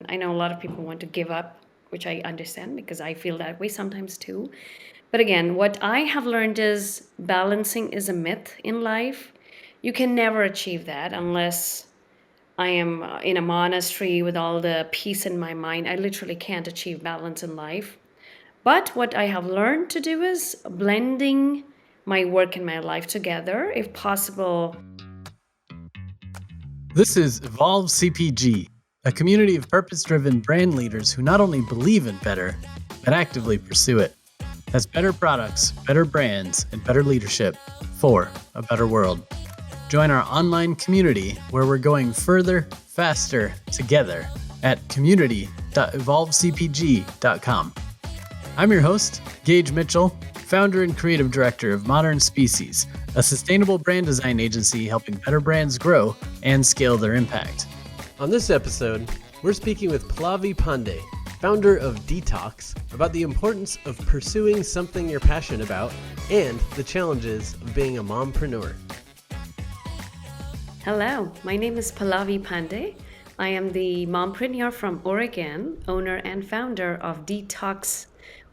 I know a lot of people want to give up, which I understand because I feel that way sometimes too. But again, what I have learned is balancing is a myth in life. You can never achieve that unless I am in a monastery with all the peace in my mind. I literally can't achieve balance in life. But what I have learned to do is blending my work and my life together, if possible. This is Evolve CPG, a community of purpose-driven brand leaders who not only believe in better, but actively pursue it. That's better products, better brands, and better leadership for a better world. Join our online community where we're going further, faster, together at community.evolvecpg.com. I'm your host, Gage Mitchell, founder and creative director of Modern Species, a sustainable brand design agency helping better brands grow and scale their impact. On this episode, we're speaking with Pallavi Pande, founder of Dtocs, about the importance of pursuing something you're passionate about and the challenges of being a mompreneur. Hello, my name is Pallavi Pande. I am the mompreneur from Oregon, owner and founder of Dtocs,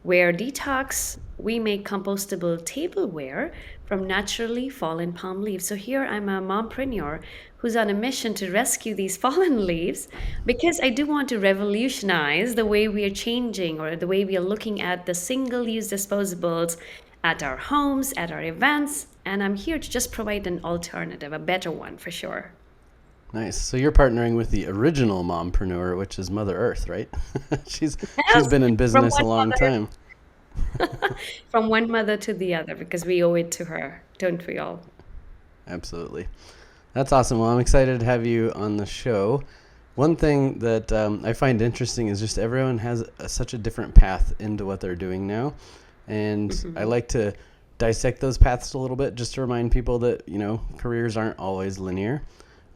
where Dtocs, we make compostable tableware from naturally fallen palm leaves. So here I'm a mompreneur who's on a mission to rescue these fallen leaves because I do want to revolutionize the way we are changing or the way we are looking at the single-use disposables at our homes, at our events, and I'm here to just provide an alternative, a better one for sure. Nice. So you're partnering with the original mompreneur, which is Mother Earth, right? she's Yes, been in from business a one long mother time. from one mother to the other because we owe it to her, don't we all? Absolutely. That's awesome. Well, I'm excited to have you on the show. One thing that I find interesting is just everyone has such a different path into what they're doing now. And I like to dissect those paths a little bit just to remind people that, careers aren't always linear.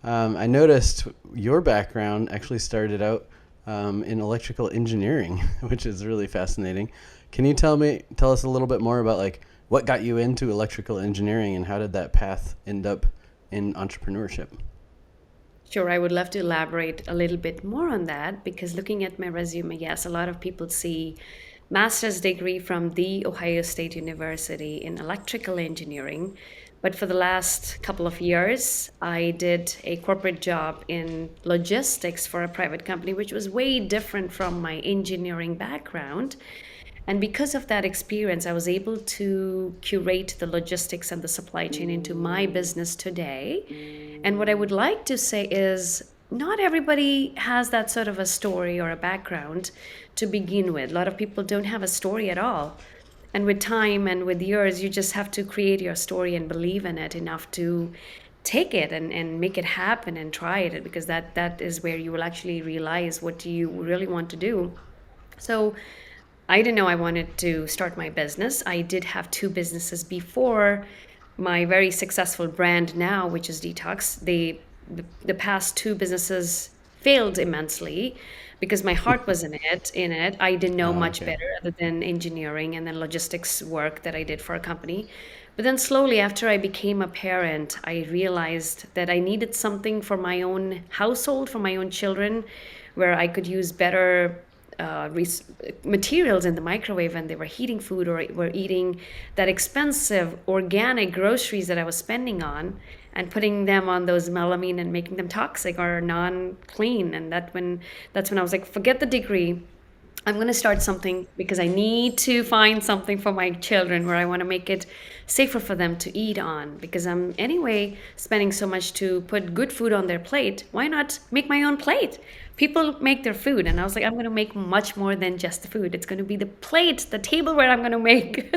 I noticed your background actually started out in electrical engineering, which is really fascinating. Can you tell us a little bit more about what got you into electrical engineering and how did that path end up in entrepreneurship? Sure, I would love to elaborate a little bit more on that because looking at my resume, yes, a lot of people see master's degree from the Ohio State University in electrical engineering. But for the last couple of years, I did a corporate job in logistics for a private company, which was way different from my engineering background. And because of that experience, I was able to curate the logistics and the supply chain into my business today. And what I would like to say is not everybody has that sort of a story or a background to begin with. A lot of people don't have a story at all. And with time and with years, you just have to create your story and believe in it enough to take it and make it happen and try it because that is where you will actually realize what you really want to do. So I didn't know I wanted to start my business. I did have two businesses before my very successful brand now, which is Dtocs. The past two businesses failed immensely because my heart was in it. I didn't know Oh, much okay. better other than engineering and then logistics work that I did for a company. But then slowly after I became a parent, I realized that I needed something for my own household, for my own children, where I could use better materials in the microwave and they were heating food or were eating that expensive organic groceries that I was spending on and putting them on those melamine and making them toxic or non-clean. And that's when I was like, forget the degree. I'm going to start something because I need to find something for my children where I want to make it safer for them to eat on because I'm anyway spending so much to put good food on their plate. Why not make my own plate? People make their food, and I was like, I'm going to make much more than just the food. It's going to be the plate, the tableware I'm going to make.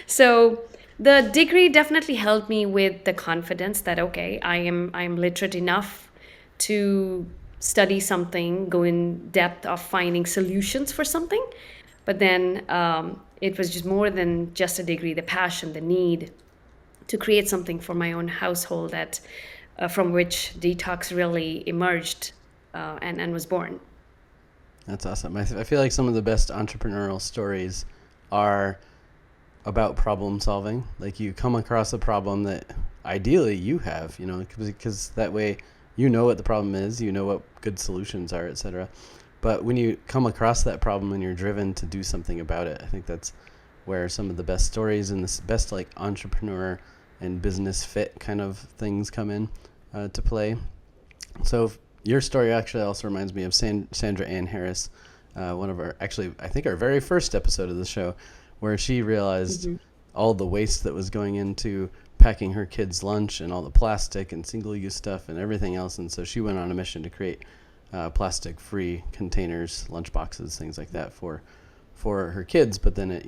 So the degree definitely helped me with the confidence that okay, I'm literate enough to study something, go in depth of finding solutions for something. But then it was just more than just a degree, the passion, the need to create something for my own household that from which Dtocs really emerged and was born. That's awesome. I feel like some of the best entrepreneurial stories are about problem solving. Like you come across a problem that ideally you have, because that way you know what the problem is, you know what good solutions are, etc. But when you come across that problem and you're driven to do something about it, I think that's where some of the best stories and the best like entrepreneur and business fit kind of things come in to play. So your story actually also reminds me of Sandra Ann Harris, one of our, actually, I think our very first episode of the show, where she realized all the waste that was going into packing her kids' lunch and all the plastic and single-use stuff and everything else. And so she went on a mission to create plastic-free containers, lunch boxes, things like that for her kids. But then it,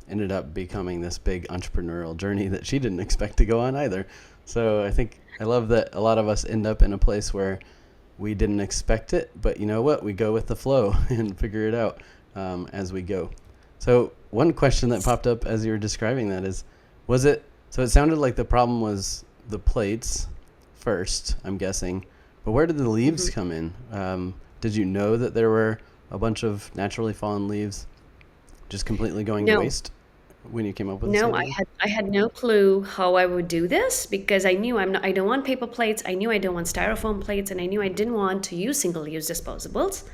ended up becoming this big entrepreneurial journey that she didn't expect to go on either. So I love that a lot of us end up in a place where we didn't expect it, but you know what? We go with the flow and figure it out as we go. So one question that popped up as you were describing that is, so it sounded like the problem was the plates first, I'm guessing, but where did the leaves come in? Did you know that there were a bunch of naturally fallen leaves just completely going to waste when you came up with this No, idea? I had no clue how I would do this because I knew I don't want paper plates. I knew I don't want styrofoam plates, and I knew I didn't want to use single-use disposables.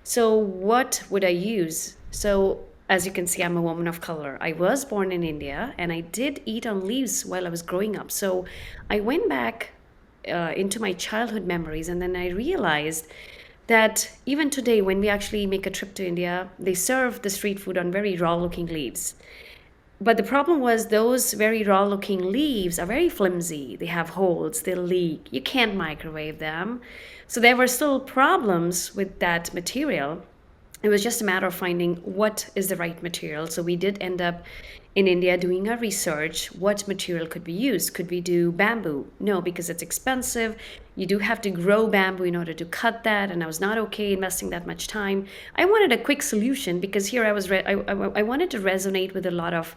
So what would I use? So as you can see, I'm a woman of color. I was born in India, and I did eat on leaves while I was growing up. So I went back into my childhood memories, and then I realized that even today, when we actually make a trip to India, they serve the street food on very raw-looking leaves. But the problem was those very raw looking leaves are very flimsy. They have holes, they leak. You can't microwave them. So there were still problems with that material. It was just a matter of finding what is the right material. So we did end up in India doing our research. What material could we use? Could we do bamboo? No, because it's expensive. You do have to grow bamboo in order to cut that, and I was not okay investing that much time. I wanted a quick solution because here I wanted to resonate with a lot of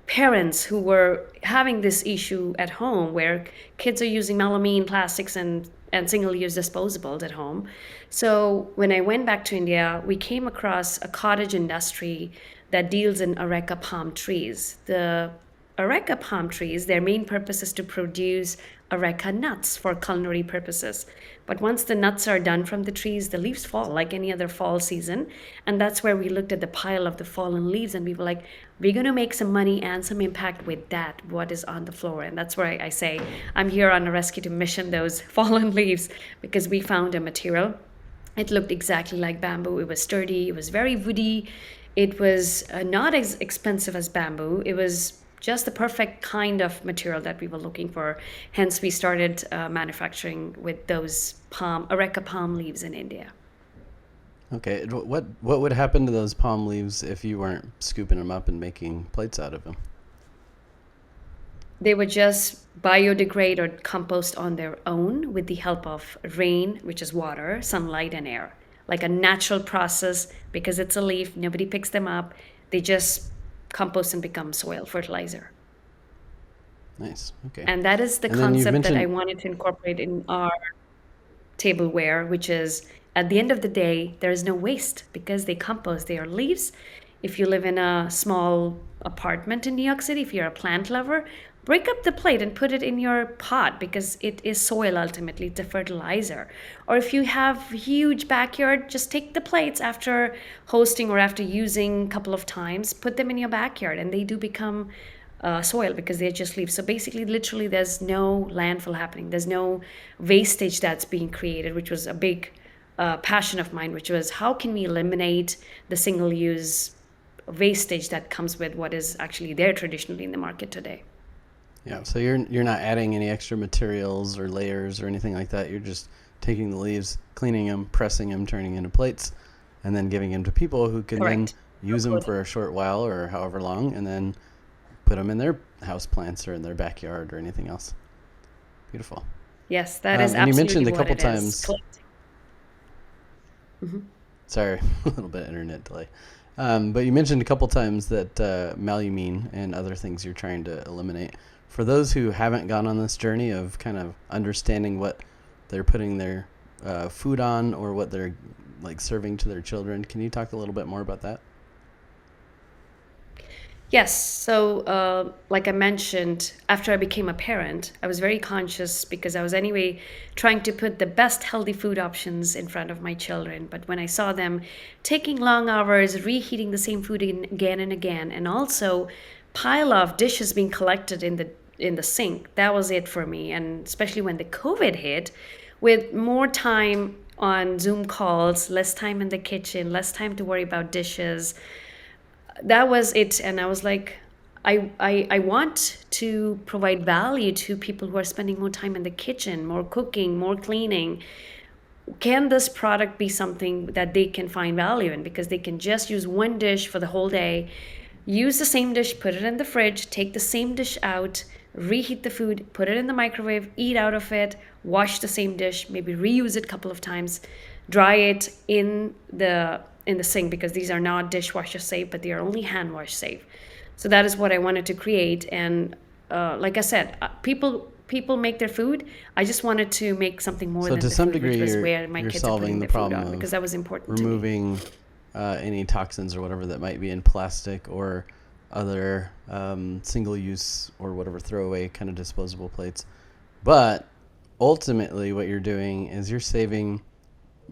parents who were having this issue at home where kids are using melamine plastics and single-use disposables at home. So when I went back to India, we came across a cottage industry that deals in areca palm trees. The areca palm trees, their main purpose is to produce areca nuts for culinary purposes. But once the nuts are done from the trees, the leaves fall like any other fall season. And that's where we looked at the pile of the fallen leaves and we were like, we're going to make some money and some impact with that, what is on the floor. And that's where I say I'm here on a rescue to mission those fallen leaves because we found a material. It looked exactly like bamboo. It was sturdy. It was very woody. It was not as expensive as bamboo. It was just the perfect kind of material that we were looking for. Hence, we started manufacturing with those areca palm leaves in India. Okay, what would happen to those palm leaves if you weren't scooping them up and making plates out of them? They would just biodegrade or compost on their own with the help of rain, which is water, sunlight, and air. Like a natural process because it's a leaf, nobody picks them up. They just compost and become soil fertilizer. Nice. Okay. And that is the And then you concept that I mentioned, wanted to incorporate in our tableware, which is at the end of the day, there is no waste because they compost. They are leaves. If you live in a small apartment in New York City, if you're a plant lover, break up the plate and put it in your pot because it is soil ultimately, it's a fertilizer. Or if you have a huge backyard, just take the plates after hosting or after using a couple of times, put them in your backyard and they do become soil because they're just leaves. So basically, literally, there's no landfill happening. There's no wastage that's being created, which was a big passion of mine, which was how can we eliminate the single-use wastage that comes with what is actually there traditionally in the market today. yeah, so you're not adding any extra materials or layers or anything like that. You're just taking the leaves, cleaning them, pressing them, turning into plates, and then giving them to people who can then Correct. use them for a short while or however long, and then put them in their house plants or in their backyard or anything else. Beautiful. Yes, that is And you absolutely mentioned a what couple it is. times. Sorry, a little bit of internet delay. But you mentioned a couple times that melamine and other things you're trying to eliminate. For those who haven't gone on this journey of kind of understanding what they're putting their food on or what they're like serving to their children, can you talk a little bit more about that? Yes. So, like I mentioned, after I became a parent, I was very conscious because I was anyway trying to put the best healthy food options in front of my children. But when I saw them taking long hours, reheating the same food again and again, and also pile of dishes being collected in the sink, that was it for me. And especially when the COVID hit, with more time on Zoom calls, less time in the kitchen, less time to worry about dishes, that was it. And I was like, I want to provide value to people who are spending more time in the kitchen, more cooking, more cleaning. Can this product be something that they can find value in, because they can just use one dish for the whole day, use the same dish, put it in the fridge, take the same dish out, reheat the food, put it in the microwave, eat out of it, wash the same dish, maybe reuse it a couple of times, dry it in the sink, because these are not dishwasher safe, but they are only hand wash safe. So that is what I wanted to create. And like I said, people make their food. I just wanted to make something more So than to the some food, which degree, was where my you're kids are putting solving the their food problem on, because of that was important to me. removing any toxins or whatever that might be in plastic or other single-use or whatever throwaway kind of disposable plates. But ultimately, what you're doing is you're saving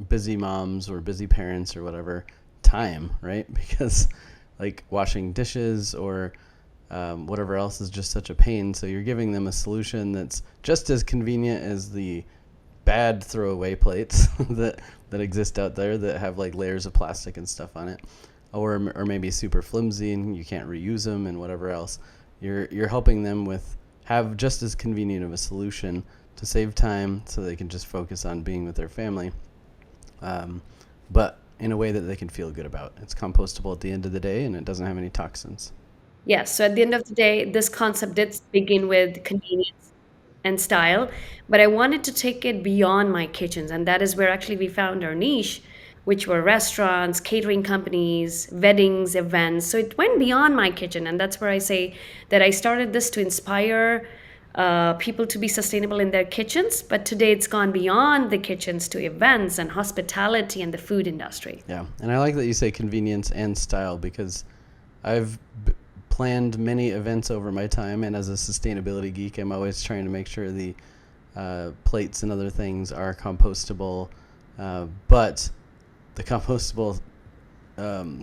busy moms or busy parents or whatever time, right? Because like washing dishes or whatever else is just such a pain. So you're giving them a solution that's just as convenient as the bad throwaway plates that exist out there that have like layers of plastic and stuff on it, or maybe super flimsy and you can't reuse them and whatever else. You're helping them with have just as convenient of a solution to save time so they can just focus on being with their family, but in a way that they can feel good about. It's compostable at the end of the day and it doesn't have any toxins. Yes. So at the end of the day, this concept did begin with convenience and style, but I wanted to take it beyond my kitchens. And that is where actually we found our niche, which were restaurants, catering companies, weddings, events. So it went beyond my kitchen. And that's where I say that I started this to inspire people to be sustainable in their kitchens. But today it's gone beyond the kitchens to events and hospitality and the food industry. Yeah, and I like that you say convenience and style because I've planned many events over my time, and as a sustainability geek, I'm always trying to make sure the plates and other things are compostable, but the compostable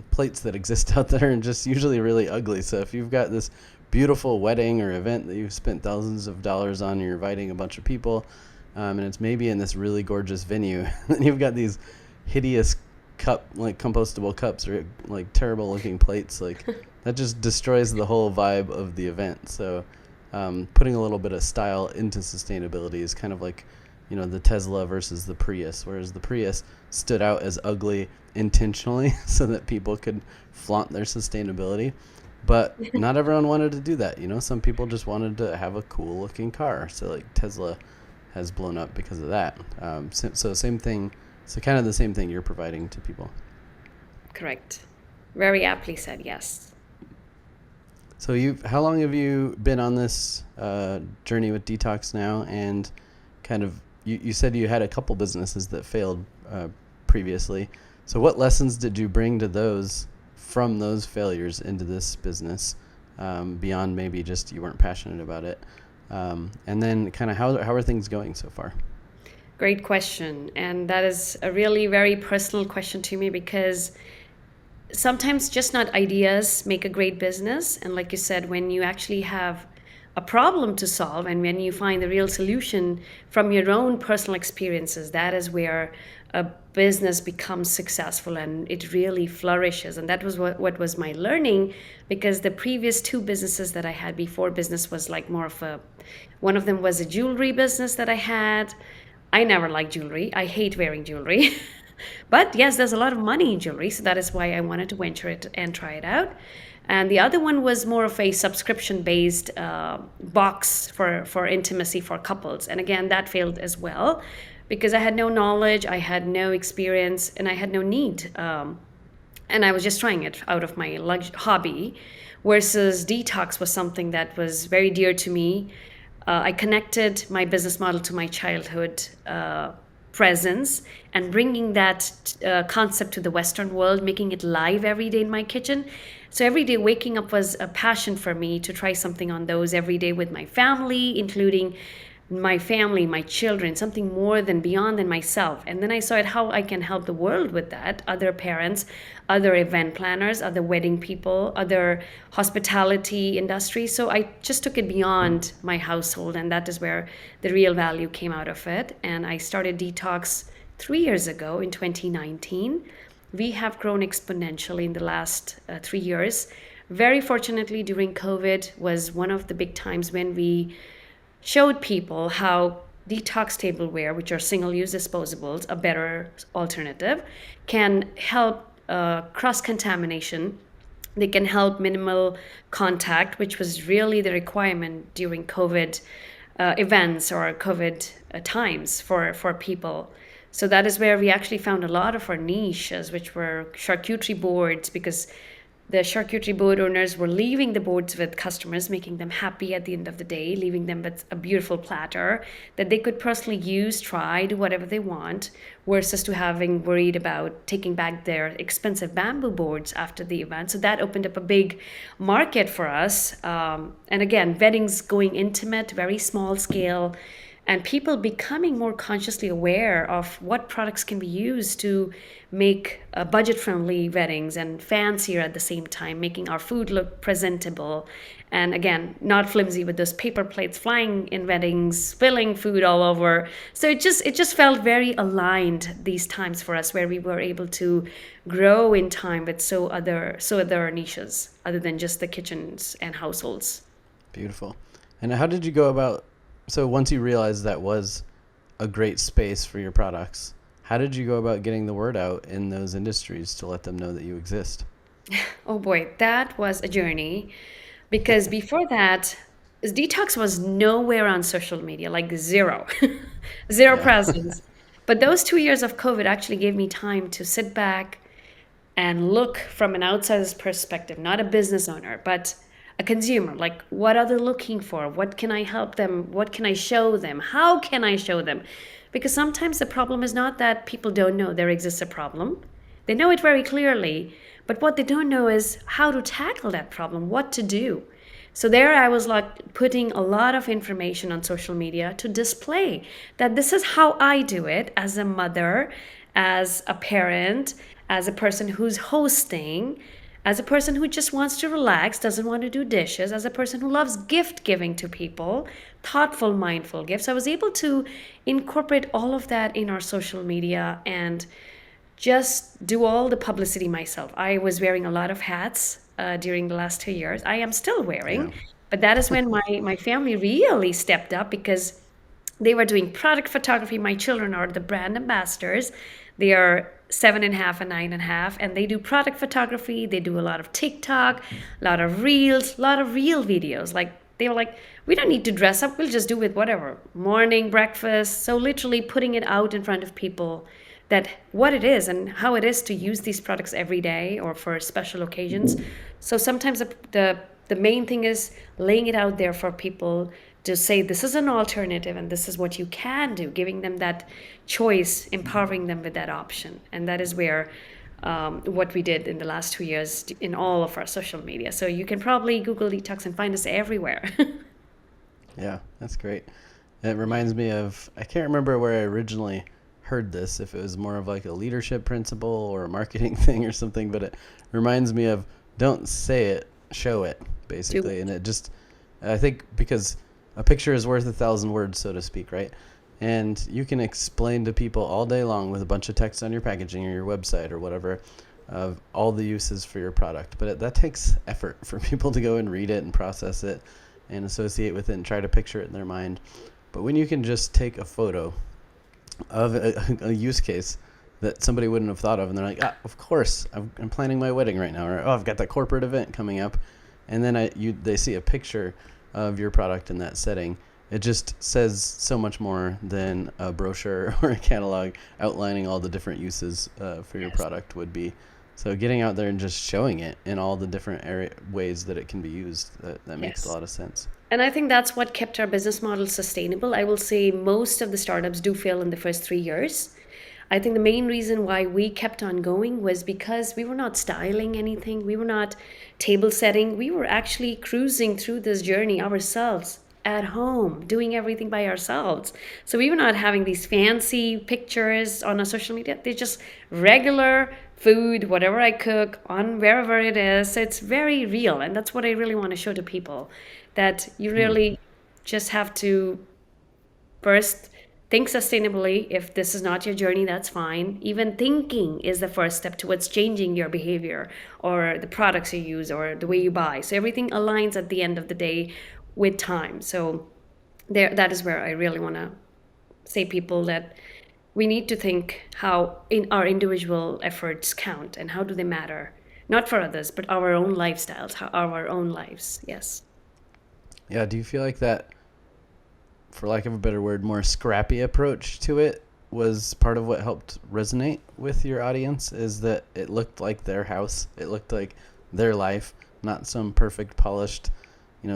plates that exist out there are just usually really ugly. So if you've got this beautiful wedding or event that you've spent thousands of dollars on, you're inviting a bunch of people, and it's maybe in this really gorgeous venue, and you've got these hideous compostable cups or like terrible looking plates, like that just destroys the whole vibe of the event. So putting a little bit of style into sustainability is kind of like, the Tesla versus the Prius, whereas the Prius stood out as ugly intentionally so that people could flaunt their sustainability. But not everyone wanted to do that. Some people just wanted to have a cool looking car. So like Tesla has blown up because of that. So same thing. So kind of the same thing you're providing to people. Correct. Very aptly said, yes. So how long have you been on this journey with Dtocs now? And kind of, you said you had a couple businesses that failed previously. So what lessons did you bring to those from those failures into this business, beyond maybe just you weren't passionate about it? And then kind of how are things going so far? Great question. And that is a really very personal question to me, because sometimes just not ideas make a great business. And like you said, when you actually have a problem to solve and when you find the real solution from your own personal experiences, that is where a business becomes successful and it really flourishes. And that was what was my learning, because the previous two businesses that I had before business was like more of one of them was a jewelry business that I had. I never liked jewelry. I hate wearing jewelry. But yes, there's a lot of money in jewelry, so that is why I wanted to venture it and try it out. And the other one was more of a subscription-based box for intimacy for couples. And again, that failed as well, because I had no knowledge, I had no experience, and I had no need. And I was just trying it out of my hobby, versus Dtocs was something that was very dear to me. I connected my business model to my childhood presence and bringing that concept to the Western world, making it live every day in my kitchen. So every day waking up was a passion for me to try something on those every day with my family, including my family, my children, something more than beyond than myself. And then I saw it how I can help the world with that, other parents, other event planners, other wedding people, other hospitality industry. So I just took it beyond my household, and that is where the real value came out of it. And I started Dtocs 3 years ago in 2019. We have grown exponentially in the last 3 years. Very fortunately, during COVID was one of the big times when we showed people how Dtocs tableware, which are single-use disposables, a better alternative, can help cross-contamination. They can help minimal contact, which was really the requirement during COVID events or COVID times for people. So that is where we actually found a lot of our niches, which were charcuterie boards, because the charcuterie board owners were leaving the boards with customers, making them happy at the end of the day, leaving them with a beautiful platter that they could personally use, try, do whatever they want, versus to having worried about taking back their expensive bamboo boards after the event. So that opened up a big market for us. And again, weddings going intimate, very small scale, and people becoming more consciously aware of what products can be used to make budget-friendly weddings and fancier at the same time, making our food look presentable. And again, not flimsy with those paper plates flying in weddings, spilling food all over. So it just felt very aligned these times for us, where we were able to grow in time with so other niches other than just the kitchens and households. Beautiful. And how did you go about, so once you realized that was a great space for your products, how did you go about getting the word out in those industries to let them know that you exist? Oh boy, that was a journey, because before that, Dtocs was nowhere on social media, like zero, zero Yeah. presence. But those 2 years of COVID actually gave me time to sit back and look from an outsider's perspective, not a business owner, but a consumer. Like, what are they looking for? What can I help them? What can I show them? How can I show them? Because sometimes the problem is not that people don't know there exists a problem. They know it very clearly, but what they don't know is how to tackle that problem, what to do. So there I was like putting a lot of information on social media to display that this is how I do it as a mother, as a parent, as a person who's hosting, as a person who just wants to relax, doesn't want to do dishes, as a person who loves gift giving to people, thoughtful, mindful gifts. I was able to incorporate all of that in our social media and just do all the publicity myself. I was wearing a lot of hats during the last 2 years. I am still wearing, Yeah. but that is when my family really stepped up, because they were doing product photography. My children are the brand ambassadors. They are 7.5 and 9.5, and they do product photography. They do a lot of TikTok, a lot of reels, a lot of real videos. Like, they were like, we don't need to dress up. We'll just do with whatever. Morning, breakfast. So literally putting it out in front of people, that what it is and how it is to use these products every day or for special occasions. So sometimes the main thing is laying it out there for people to say this is an alternative and this is what you can do, giving them that choice, empowering them with that option. And that is where what we did in the last 2 years in all of our social media. So you can probably Google Dtocs and find us everywhere. Yeah, that's great. It reminds me of, I can't remember where I originally heard this, if it was more of like a leadership principle or a marketing thing or something, but it reminds me of don't say it, show it, basically. And it just, I think because a picture is worth 1,000 words, so to speak, right? And you can explain to people all day long with a bunch of text on your packaging or your website or whatever of all the uses for your product. But that takes effort for people to go and read it and process it and associate with it and try to picture it in their mind. But when you can just take a photo of a use case that somebody wouldn't have thought of, and they're like, of course, I'm planning my wedding right now, or I've got that corporate event coming up, and then they see a picture of your product in that setting. It just says so much more than a brochure or a catalog outlining all the different uses for your product would be. So getting out there and just showing it in all the different ways that it can be used, that makes a Yes. lot of sense. And I think that's what kept our business model sustainable. I will say most of the startups do fail in the first 3 years. I think the main reason why we kept on going was because we were not styling anything, we were not table setting, we were actually cruising through this journey ourselves at home, doing everything by ourselves. So we were not having these fancy pictures on our social media. They're just regular food, whatever I cook on wherever it is. So it's very real. And that's what I really want to show to people, that you really just have to first think sustainably. If this is not your journey, that's fine. Even thinking is the first step towards changing your behavior or the products you use or the way you buy. So everything aligns at the end of the day with time. So there, that is where I really want to say people that we need to think how in our individual efforts count and how do they matter, not for others, but our own lifestyles, how our own lives. Yes. Yeah. Do you feel like that, for lack of a better word, more scrappy approach to it was part of what helped resonate with your audience? Is that it looked like their house, it looked like their life, not some perfect polished,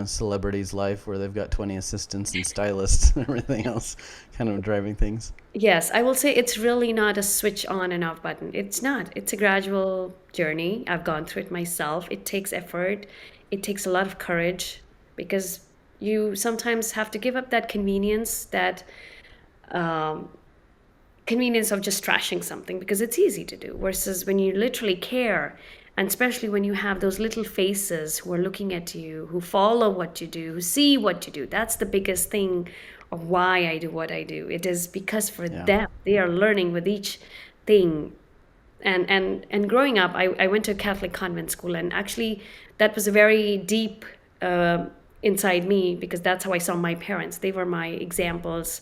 celebrity's life where they've got 20 assistants and stylists and everything else kind of driving things? Yes, I will say it's really not a switch on and off button. It's not. It's a gradual journey. I've gone through it myself. It takes effort. It takes a lot of courage because you sometimes have to give up that convenience, that um, convenience of just trashing something because it's easy to do versus when you literally care, and especially when you have those little faces who are looking at you, who follow what you do, who see what you do. That's the biggest thing of why I do what I do. It is because for Yeah. them they are learning with each thing. And growing up, I went to a Catholic convent school, and actually that was a very deep inside me because that's how I saw my parents. They were my examples.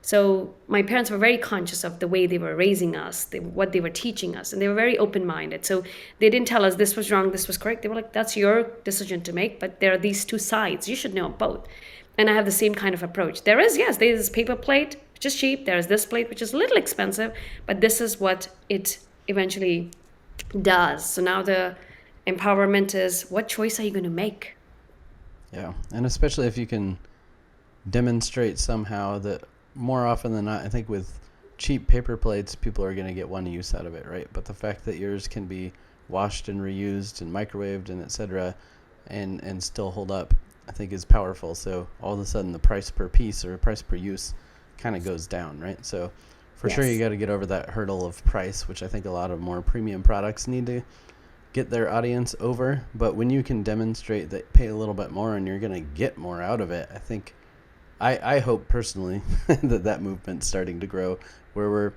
So my parents were very conscious of the way they were raising us, what they were teaching us, and they were very open-minded. So they didn't tell us this was wrong, this was correct. They were like, that's your decision to make, but there are these two sides. You should know both. And I have the same kind of approach. There's this paper plate, which is cheap. There's this plate, which is a little expensive, but this is what it eventually does. So now the empowerment is, what choice are you going to make? Yeah. And especially if you can demonstrate somehow that, more often than not, I think with cheap paper plates, people are going to get one use out of it, right? But the fact that yours can be washed and reused and microwaved and etc. and still hold up, I think is powerful. So all of a sudden the price per piece or price per use kind of goes down, right? So for sure you got to get over that hurdle of price, which I think a lot of more premium products need to get their audience over. But when you can demonstrate that pay a little bit more and you're going to get more out of it, I think I hope personally that movement's starting to grow, where we're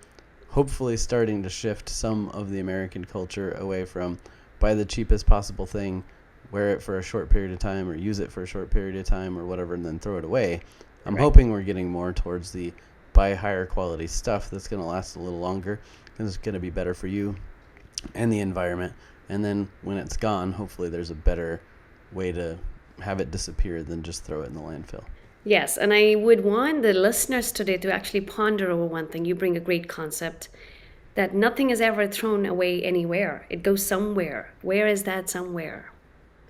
hopefully starting to shift some of the American culture away from buy the cheapest possible thing, wear it for a short period of time or use it for a short period of time or whatever, and then throw it away. I'm hoping we're getting more towards the buy higher quality stuff that's going to last a little longer because it's going to be better for you and the environment. And then when it's gone, hopefully there's a better way to have it disappear than just throw it in the landfill. Yes, and I would want the listeners today to actually ponder over one thing. You bring a great concept that nothing is ever thrown away anywhere. It goes somewhere. Where is that somewhere?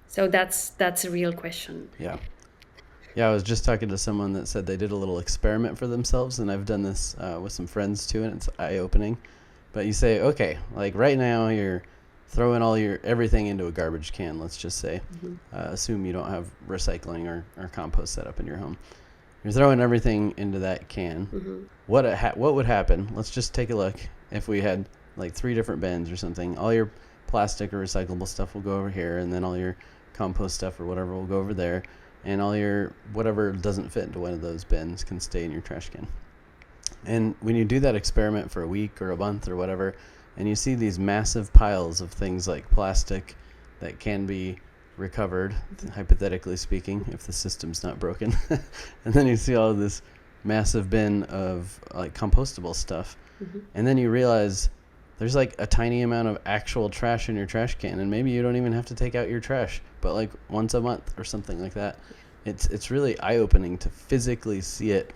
So that's a real question. Yeah. Yeah, I was just talking to someone that said they did a little experiment for themselves, and I've done this with some friends too, and it's eye-opening. But you say, okay, like right now you're throwing all your everything into a garbage can, let's just say. Assume you don't have recycling or compost set up in your home. You're throwing everything into that can. What would happen? Let's just take a look. If we had like 3 different bins or something, all your plastic or recyclable stuff will go over here, and then all your compost stuff or whatever will go over there, and all your whatever doesn't fit into one of those bins can stay in your trash can. And when you do that experiment for a week or a month or whatever, and you see these massive piles of things like plastic that can be recovered, hypothetically speaking, if the system's not broken, and then you see all of this massive bin of like compostable stuff, and then you realize there's like a tiny amount of actual trash in your trash can, and maybe you don't even have to take out your trash, but like once a month or something like that. It's really eye-opening to physically see it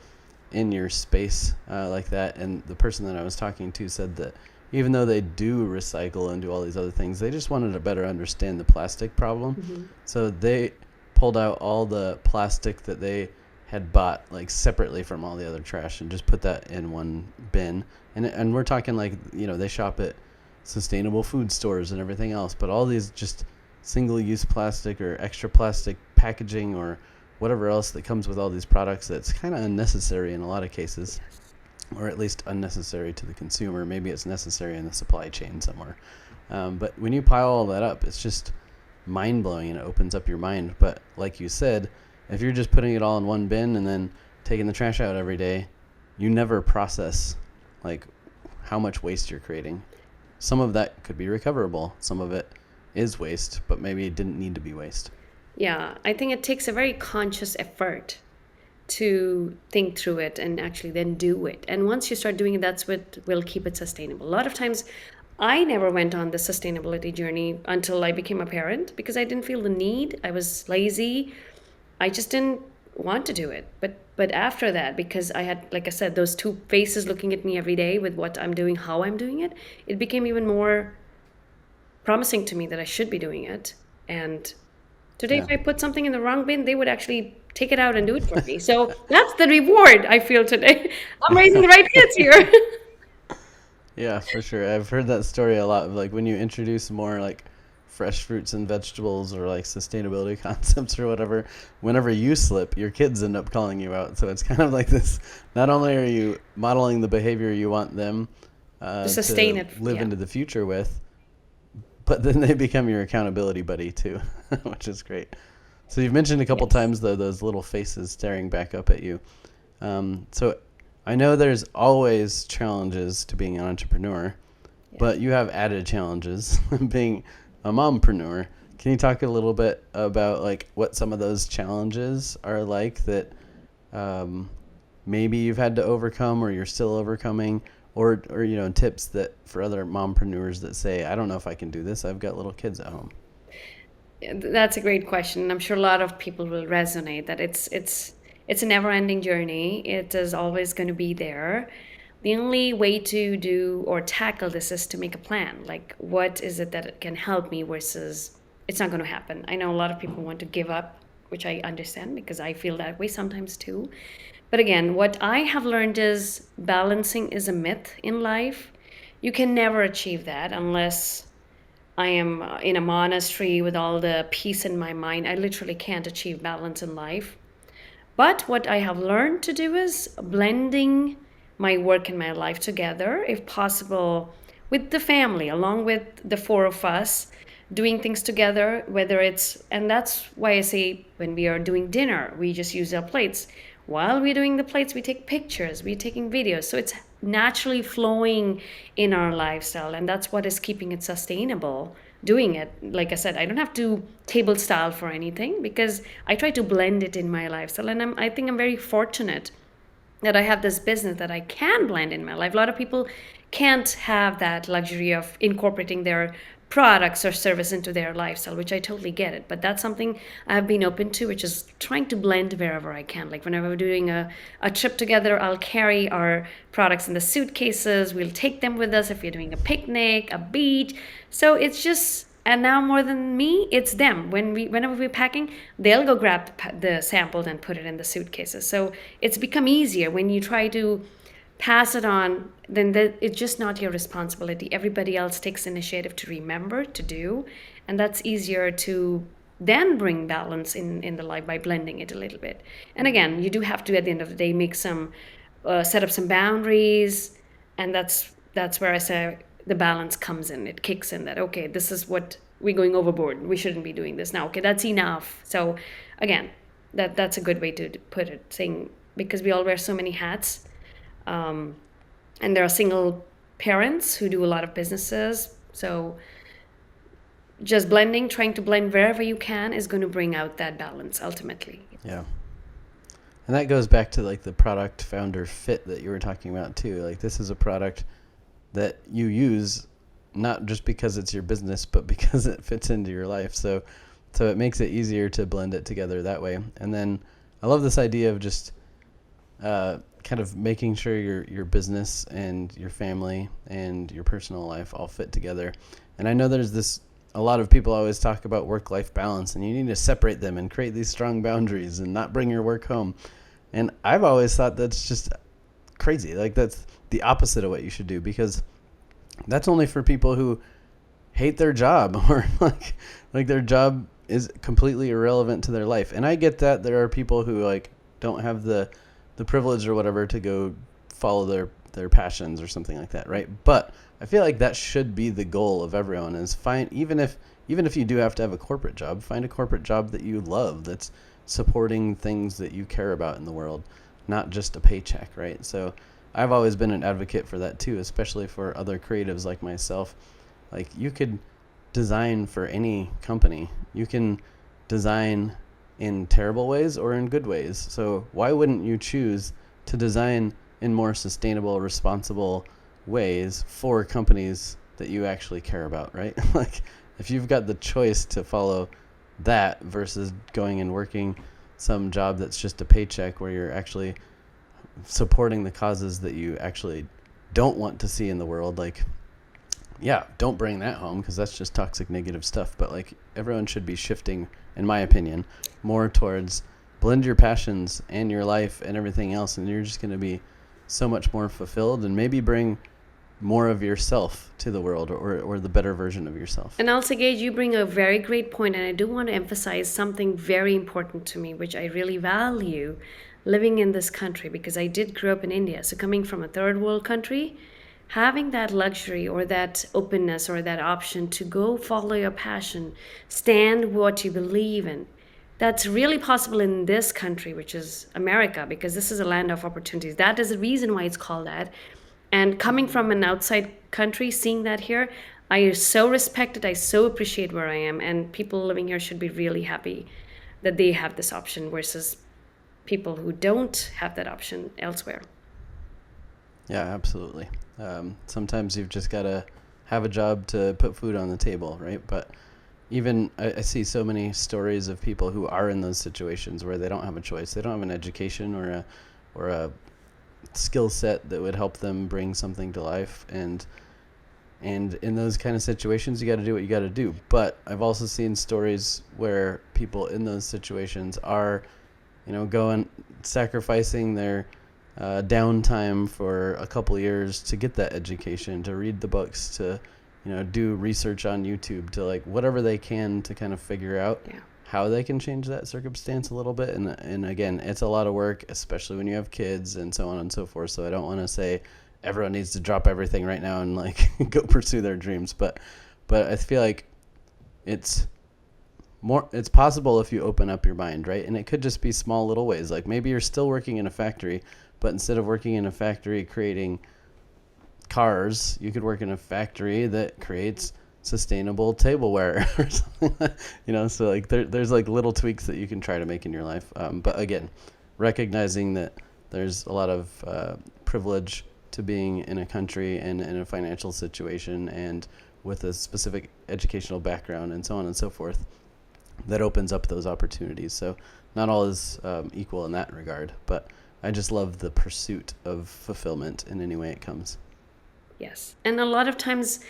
in your space like that. And the person that I was talking to said that even though they do recycle and do all these other things, they just wanted to better understand the plastic problem. So they pulled out all the plastic that they had bought like separately from all the other trash and just put that in one bin. And we're talking like, they shop at sustainable food stores and everything else, but all these just single-use plastic or extra plastic packaging or whatever else that comes with all these products that's kind of unnecessary in a lot of cases, or at least unnecessary to the consumer. Maybe it's necessary in the supply chain somewhere. But when you pile all that up, it's just mind-blowing and it opens up your mind. But like you said, if you're just putting it all in one bin and then taking the trash out every day, you never process like how much waste you're creating. Some of that could be recoverable. Some of it is waste, but maybe it didn't need to be waste. Yeah, I think it takes a very conscious effort to think through it and actually then do it. And once you start doing it, that's what will keep it sustainable. A lot of times, I never went on the sustainability journey until I became a parent because I didn't feel the need. I was lazy. I just didn't want to do it. But after that, because I had, like I said, those two faces looking at me every day with what I'm doing, how I'm doing it, it became even more promising to me that I should be doing it. And today, if I put something in the wrong bin, they would actually take it out and do it for me. So that's the reward I feel today. I'm raising the right kids here. Yeah, for sure. I've heard that story a lot of like when you introduce more like fresh fruits and vegetables or like sustainability concepts or whatever, whenever you slip, your kids end up calling you out. So it's kind of like this, not only are you modeling the behavior you want them To sustain it, live yeah. into the future with, but then they become your accountability buddy too, which is great. So you've mentioned a couple times though those little faces staring back up at you. So I know there's always challenges to being an entrepreneur, but you have added challenges being a mompreneur. Can you talk a little bit about like what some of those challenges are like that maybe you've had to overcome or you're still overcoming, or tips that for other mompreneurs that say, I don't know if I can do this, I've got little kids at home? That's a great question. I'm sure a lot of people will resonate that it's a never-ending journey. It is always going to be there. The only way to do or tackle this is to make a plan. Like, what is it that can help me versus it's not going to happen. I know a lot of people want to give up, which I understand because I feel that way sometimes too. But again, what I have learned is balancing is a myth in life. You can never achieve that unless I am in a monastery with all the peace in my mind. I literally can't achieve balance in life. But what I have learned to do is blending my work and my life together, if possible, with the family, along with the four of us, doing things together, and that's why I say when we are doing dinner, we just use our plates. While we're doing the plates, we take pictures, we're taking videos. So it's naturally flowing in our lifestyle, and that's what is keeping it sustainable. Doing it, like I said, I don't have to table style for anything because I try to blend it in my lifestyle, and I think I'm very fortunate that I have this business that I can blend in my life. A lot of people can't have that luxury of incorporating their products or service into their lifestyle, which I totally get it. But that's something I've been open to, which is trying to blend wherever I can. Like whenever we're doing a trip together, I'll carry our products in the suitcases. We'll take them with us if we're doing a picnic, a beach. So it's just, and now more than me, it's them. Whenever we're packing, they'll go grab the samples and put it in the suitcases. So it's become easier when you try to pass it on, then it's just not your responsibility. Everybody else takes initiative to remember to do, and that's easier to then bring balance in the life by blending it a little bit. And again, you do have to at the end of the day make some set up some boundaries, and that's where I say the balance comes in. It kicks in that, okay, this is what we're going overboard. We shouldn't be doing this now. Okay, that's enough. So again, that's a good way to put it, saying because we all wear so many hats. And there are single parents who do a lot of businesses. So just trying to blend wherever you can is going to bring out that balance ultimately. Yeah. And that goes back to like the product founder fit that you were talking about too. Like this is a product that you use not just because it's your business, but because it fits into your life. So it makes it easier to blend it together that way. And then I love this idea of just kind of making sure your business and your family and your personal life all fit together. And I know there's a lot of people always talk about work-life balance, and you need to separate them and create these strong boundaries and not bring your work home. And I've always thought that's just crazy. Like, that's the opposite of what you should do, because that's only for people who hate their job or like their job is completely irrelevant to their life. And I get that there are people who like don't have the privilege or whatever to go follow their passions or something like that, right? But I feel like that should be the goal of everyone, is find, even if you do have to have a corporate job, find a corporate job that you love, that's supporting things that you care about in the world, not just a paycheck, right? So I've always been an advocate for that too, especially for other creatives like myself. Like, you could design for any company. You can design in terrible ways or in good ways. So why wouldn't you choose to design in more sustainable, responsible ways for companies that you actually care about, right? Like, if you've got the choice to follow that versus going and working some job that's just a paycheck where you're actually supporting the causes that you actually don't want to see in the world, like, yeah, don't bring that home, because that's just toxic, negative stuff. But like, everyone should be shifting, in my opinion, more towards blend your passions and your life and everything else, and you're just going to be so much more fulfilled and maybe bring more of yourself to the world, or the better version of yourself. And also, Gage, you bring a very great point, and I do want to emphasize something very important to me, which I really value living in this country, because I did grow up in India. So coming from a third world country, having that luxury or that openness or that option to go follow your passion, stand what you believe in, that's really possible in this country, which is America, because this is a land of opportunities. That is the reason why it's called that. And coming from an outside country, seeing that here, I so respect it. I so appreciate where I am. And people living here should be really happy that they have this option versus people who don't have that option elsewhere. Yeah, absolutely. Sometimes you've just got to have a job to put food on the table, right? But even I see so many stories of people who are in those situations where they don't have a choice. They don't have an education or a skill set that would help them bring something to life. And in those kind of situations, you got to do what you got to do. But I've also seen stories where people in those situations are, going, sacrificing their downtime for a couple years to get that education, to read the books, to do research on YouTube, to like whatever they can to kind of figure out how they can change that circumstance a little bit. And again, it's a lot of work, especially when you have kids and so on and so forth. So I don't want to say everyone needs to drop everything right now and like go pursue their dreams, but I feel like it's possible if you open up your mind, right? And it could just be small little ways. Like, maybe you're still working in a factory, but instead of working in a factory creating cars, you could work in a factory that creates sustainable tableware or something. So like there's like little tweaks that you can try to make in your life. But again, recognizing that there's a lot of privilege to being in a country and in a financial situation and with a specific educational background and so on and so forth, that opens up those opportunities. So not all is equal in that regard, but I just love the pursuit of fulfillment in any way it comes. Yes. And a lot of times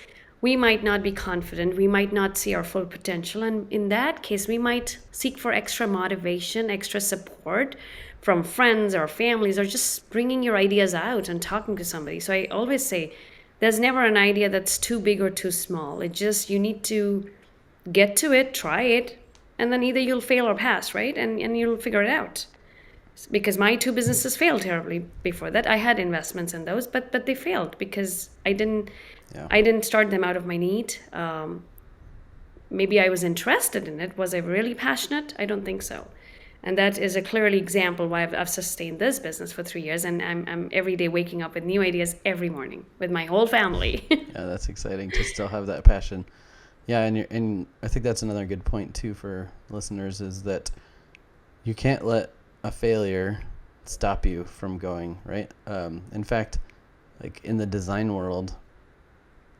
we might not be confident. We might not see our full potential. And in that case, we might seek for extra motivation, extra support from friends or families, or just bringing your ideas out and talking to somebody. So I always say there's never an idea that's too big or too small. It just, you need to get to it, try it, and then either you'll fail or pass, right? And you'll figure it out. Because my 2 businesses failed terribly before that. I had investments in those, but they failed because I didn't start them out of my need. Maybe I was interested in it. Was I really passionate? I don't think so. And that is a clearly example why I've sustained this business for 3 years, and I'm every day waking up with new ideas every morning with my whole family. Yeah, that's exciting to still have that passion. Yeah, and I think that's another good point too for listeners, is that you can't let a failure stop you from going, right? In fact, like in the design world,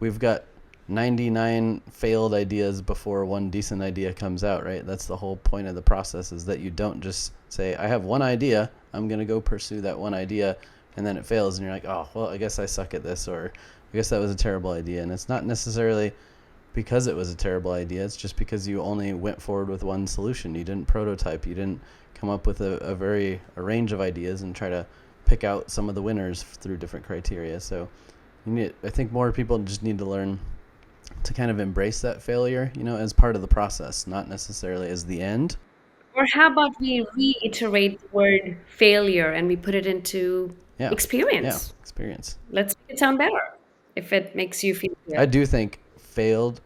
we've got 99 failed ideas before one decent idea comes out, right? That's the whole point of the process, is that you don't just say, I have one idea, I'm going to go pursue that one idea and then it fails and you're like, oh, well, I guess I suck at this, or I guess that was a terrible idea. And it's not necessarily because it was a terrible idea. It's just because you only went forward with one solution. You didn't prototype. You didn't come up with a range of ideas and try to pick out some of the winners through different criteria. So I think more people just need to learn to kind of embrace that failure, as part of the process, not necessarily as the end. Or how about we reiterate the word failure and we put it into Yeah. experience? Experience. Let's make it sound better if it makes you feel I good. do think failed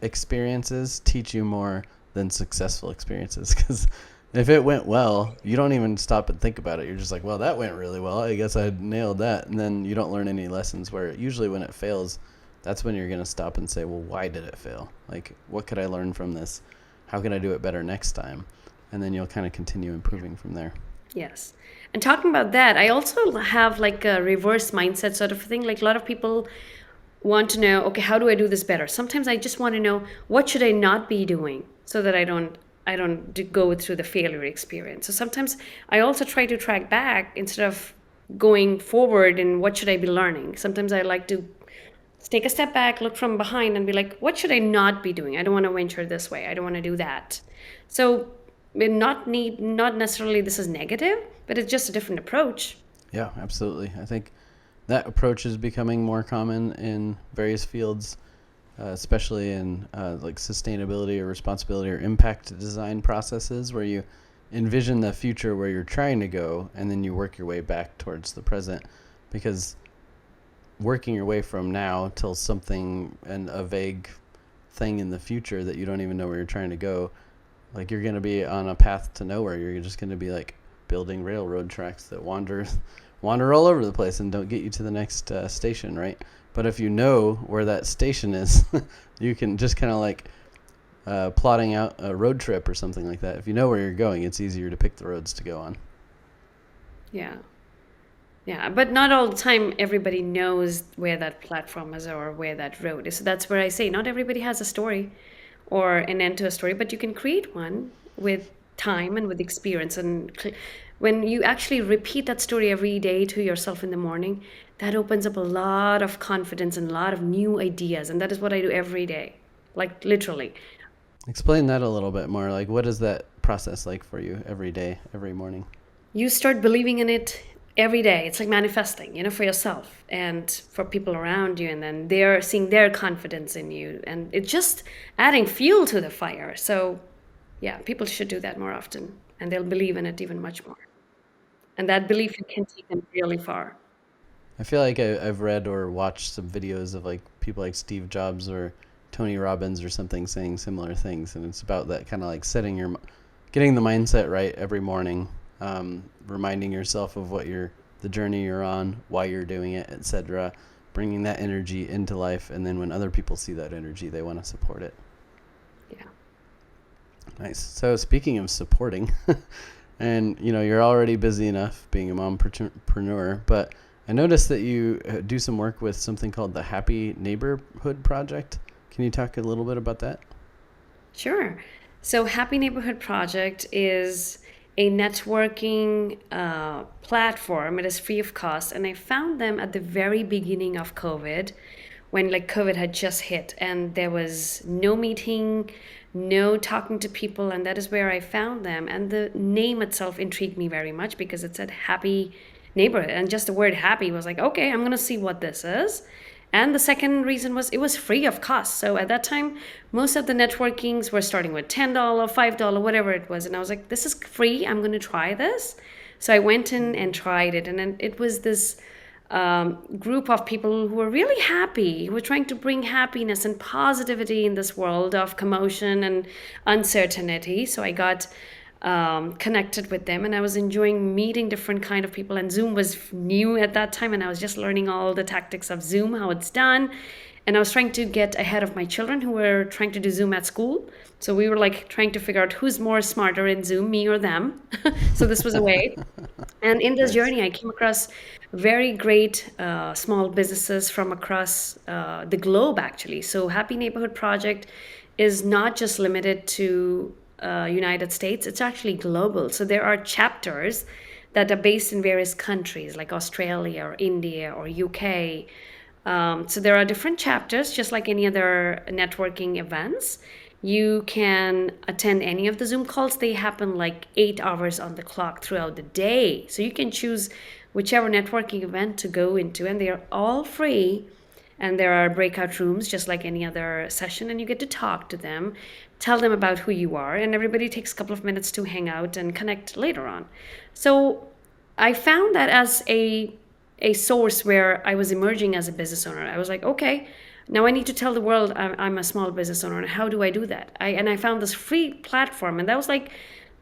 experiences teach you more than successful experiences, because if it went well, you don't even stop and think about it. You're just like, well, that went really well. I guess I nailed that. And then you don't learn any lessons, where usually when it fails, that's when you're going to stop and say, well, why did it fail? Like, what could I learn from this? How can I do it better next time? And then you'll kind of continue improving from there. Yes. And talking about that, I also have like a reverse mindset sort of thing. Like a lot of people want to know, okay, how do I do this better? Sometimes I just want to know what should I not be doing so that I don't go through the failure experience. So sometimes I also try to track back instead of going forward and what should I be learning. Sometimes I like to take a step back, look from behind, and be like, what should I not be doing? I don't want to venture this way. I don't want to do that. So not necessarily this is negative, but it's just a different approach. Yeah, absolutely. I think that approach is becoming more common in various fields, especially in like sustainability or responsibility or impact design processes, where you envision the future where you're trying to go, and then you work your way back towards the present. Because working your way from now till something and a vague thing in the future that you don't even know where you're trying to go, like, you're going to be on a path to nowhere. You're just going to be like building railroad tracks that wander all over the place and don't get you to the next station, right? But if you know where that station is, you can just kind of like plotting out a road trip or something like that. If you know where you're going, it's easier to pick the roads to go on. Yeah. Yeah, but not all the time everybody knows where that platform is or where that road is. So that's where I say not everybody has a story or an end to a story, but you can create one with time and with experience. And when you actually repeat that story every day to yourself in the morning, that opens up a lot of confidence and a lot of new ideas. And that is what I do every day, like literally. Explain that a little bit more. Like, what is that process like for you every day, every morning? You start believing in it every day. It's like manifesting, for yourself and for people around you, and then they're seeing their confidence in you, and it's just adding fuel to the fire. So yeah, people should do that more often, and they'll believe in it even much more, and that belief can take them really far. I feel like I've read or watched some videos of like people like Steve Jobs or Tony Robbins or something saying similar things, and it's about that kind of like getting the mindset right every morning, reminding yourself of the journey you're on, why you're doing it, etc. Bringing that energy into life, and then when other people see that energy, they want to support it. Yeah. Nice. So speaking of supporting, and you're already busy enough being a mompreneur, but I noticed that you do some work with something called the Happy Neighborhood Project. Can you talk a little bit about that? Sure. So Happy Neighborhood Project is a networking platform. It is free of cost, and I found them at the very beginning of COVID, when like COVID had just hit, and there was no meeting, no talking to people, and that is where I found them. And the name itself intrigued me very much because it said Happy Neighborhood, and just the word happy was like, okay, I'm gonna see what this is. And the second reason was it was free of cost. So at that time, most of the networkings were starting with $10, $5, whatever it was. And I was like, this is free. I'm going to try this. So I went in and tried it. And then it was this group of people who were really happy, who were trying to bring happiness and positivity in this world of commotion and uncertainty. So I got connected with them, and I was enjoying meeting different kind of people, and Zoom was new at that time, and I was just learning all the tactics of Zoom, how it's done. And I was trying to get ahead of my children who were trying to do Zoom at school. So we were like trying to figure out who's more smarter in Zoom, me or them. So this was a way. And in this journey, I came across very great small businesses from across the globe, actually. So Happy Neighborhood Project is not just limited to United States, it's actually global. So there are chapters that are based in various countries like Australia or India or UK. So there are different chapters, just like any other networking events. You can attend any of the Zoom calls. They happen like 8 hours on the clock throughout the day. So you can choose whichever networking event to go into, and they are all free. And there are breakout rooms, just like any other session, and you get to talk to them, tell them about who you are, and everybody takes a couple of minutes to hang out and connect later on. So I found that as a source where I was emerging as a business owner. I was like, okay, now I need to tell the world I'm a small business owner. And how do I do that? I found this free platform, and that was like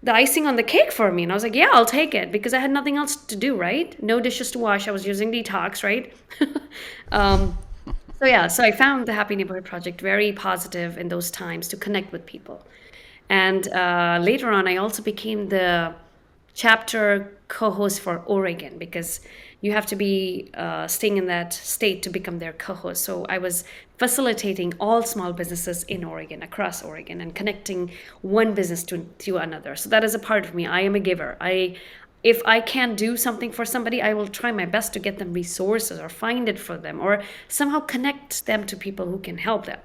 the icing on the cake for me. And I was like, yeah, I'll take it, because I had nothing else to do, right? No dishes to wash. I was using Dtocs, right? So I found the Happy Neighborhood Project very positive in those times to connect with people. And later on, I also became the chapter co-host for Oregon, because you have to be staying in that state to become their co-host. So I was facilitating all small businesses in Oregon, across Oregon, and connecting one business to another. So that is a part of me. I am a giver. If I can do something for somebody, I will try my best to get them resources or find it for them or somehow connect them to people who can help them.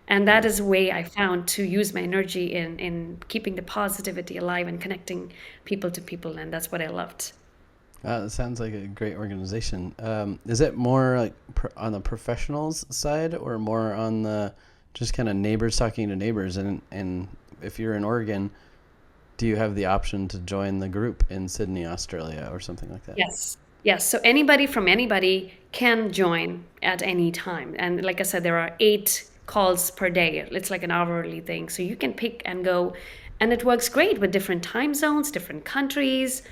And that is a way I found to use my energy in keeping the positivity alive and connecting people to people. And that's what I loved. It sounds like a great organization. Is it more like on the professionals side, or more on the just kind of neighbors talking to neighbors? And if you're in Oregon, do you have the option to join the group in Sydney, Australia, or something like that? Yes. So anybody from anybody can join at any time. And like I said, there are 8 calls per day. It's like an hourly thing. So you can pick and go. And it works great with different time zones, different countries,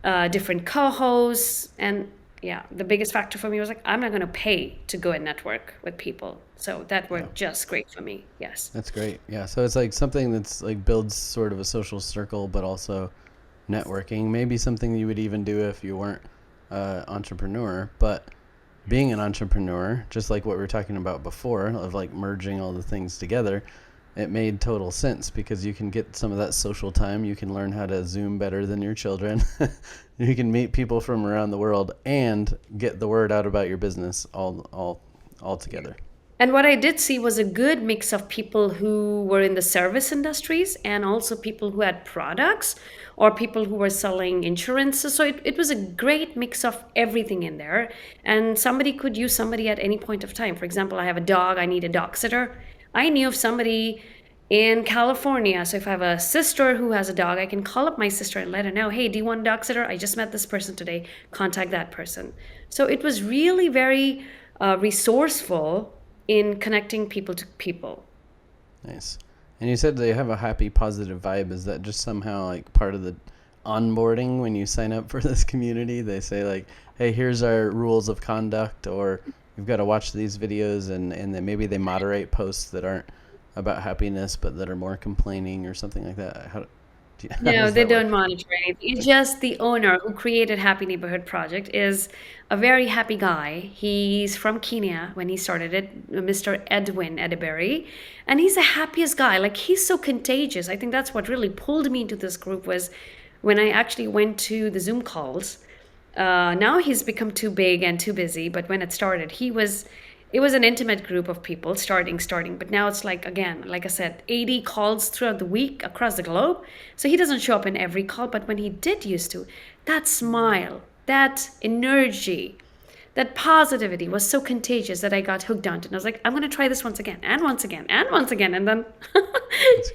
different co-hosts. And yeah, the biggest factor for me was like, I'm not going to pay to go and network with people. So that worked just great for me. Yes. That's great. Yeah. So it's like something that's like builds sort of a social circle, but also networking. Maybe something you would even do if you weren't an entrepreneur. But being an entrepreneur, just like what we were talking about before, of like merging all the things together, it made total sense, because you can get some of that social time. You can learn how to Zoom better than your children. You can meet people from around the world and get the word out about your business all together. And what I did see was a good mix of people who were in the service industries, and also people who had products, or people who were selling insurances. So it was a great mix of everything in there. And somebody could use somebody at any point of time. For example, I have a dog, I need a dog sitter. I knew of somebody in California. So if I have a sister who has a dog, I can call up my sister and let her know, hey, do you want a dog sitter? I just met this person today. Contact that person. So it was really very resourceful in connecting people to people. Nice. And you said they have a happy, positive vibe. Is that just somehow like part of the onboarding when you sign up for this community? They say like, hey, here's our rules of conduct, or you've got to watch these videos, and then maybe they moderate posts that aren't about happiness, but that are more complaining or something like that. No, they don't monitor anything. It's just the owner who created Happy Neighborhood Project is a very happy guy. He's from Kenya when he started it, Mr. Edwin Edeberry, and he's the happiest guy. Like, he's so contagious. I think that's what really pulled me into this group, was when I actually went to the Zoom calls. Now he's become too big and too busy, but when it started, it was an intimate group of people starting, but now it's like, again, like I said, 80 calls throughout the week across the globe. So he doesn't show up in every call, but when he did used to, that smile, that energy, that positivity was so contagious that I got hooked on it. And I was like, I'm going to try this once again, and once again, and once again. And then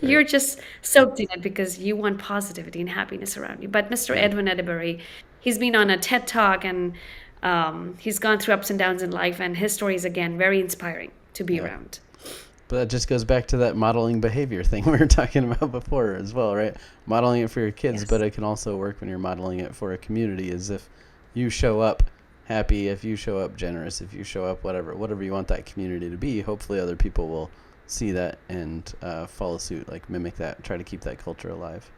you're just soaked in it because you want positivity and happiness around you. But Mr. Edwin Edeberry, he's been on a TED Talk, and he's gone through ups and downs in life, and his story is, again, very inspiring to be around. But that just goes back to that modeling behavior thing we were talking about before as well, right? Modeling it for your kids, yes. But it can also work when you're modeling it for a community, as if you show up happy, if you show up generous, if you show up whatever you want that community to be, hopefully other people will see that and follow suit, like mimic that, try to keep that culture alive.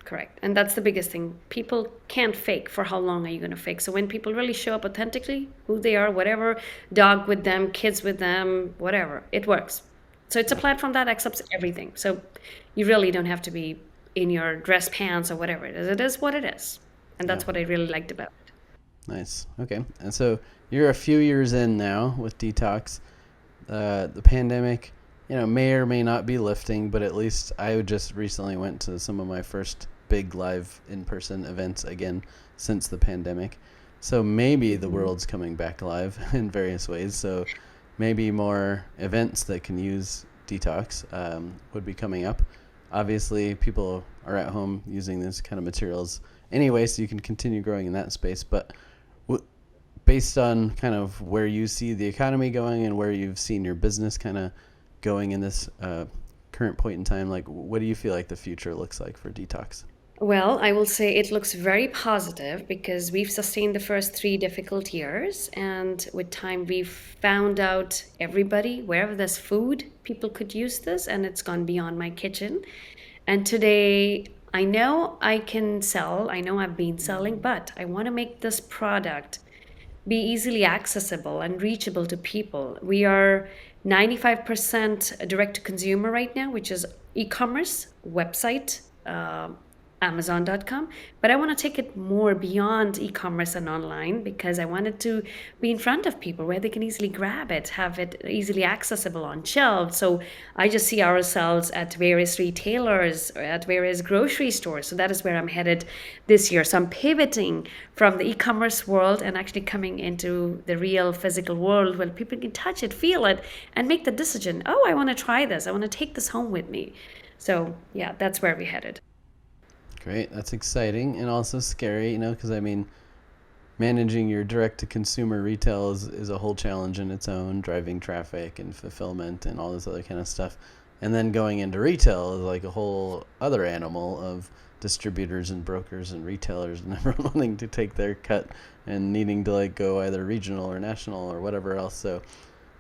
Correct. And that's the biggest thing. People can't fake. For how long are you going to fake? So when people really show up authentically, who they are, whatever, dog with them, kids with them, whatever, it works. So it's a platform that accepts everything. So you really don't have to be in your dress pants or whatever it is. It is what it is. And that's what I really liked about it. Nice. Okay. And so you're a few years in now with Dtocs. The pandemic, may or may not be lifting, but at least I just recently went to some of my first big live in-person events again since the pandemic. So maybe the world's coming back alive in various ways. So maybe more events that can use Dtocs would be coming up. Obviously, people are at home using these kind of materials anyway, so you can continue growing in that space. But based on kind of where you see the economy going and where you've seen your business kind of going in this current point in time, like what do you feel like the future looks like for Dtocs? Well, I will say it looks very positive because we've sustained the first 3 difficult years. And with time, we've found out everybody, wherever there's food, people could use this. And it's gone beyond my kitchen. And today, I know I can sell, I know I've been selling, but I want to make this product be easily accessible and reachable to people. We are 95% direct to consumer right now, which is e-commerce, website, Amazon.com. But I want to take it more beyond e-commerce and online because I want it to be in front of people where they can easily grab it, have it easily accessible on shelves. So I just see ourselves at various retailers, or at various grocery stores. So that is where I'm headed this year. So I'm pivoting from the e-commerce world and actually coming into the real physical world where people can touch it, feel it, and make the decision, oh, I want to try this. I want to take this home with me. So yeah, that's where we're headed. Great. That's exciting and also scary, because managing your direct-to-consumer retail is a whole challenge in its own, driving traffic and fulfillment and all this other kind of stuff. And then going into retail is like a whole other animal of distributors and brokers and retailers and everyone wanting to take their cut and needing to go either regional or national or whatever else. So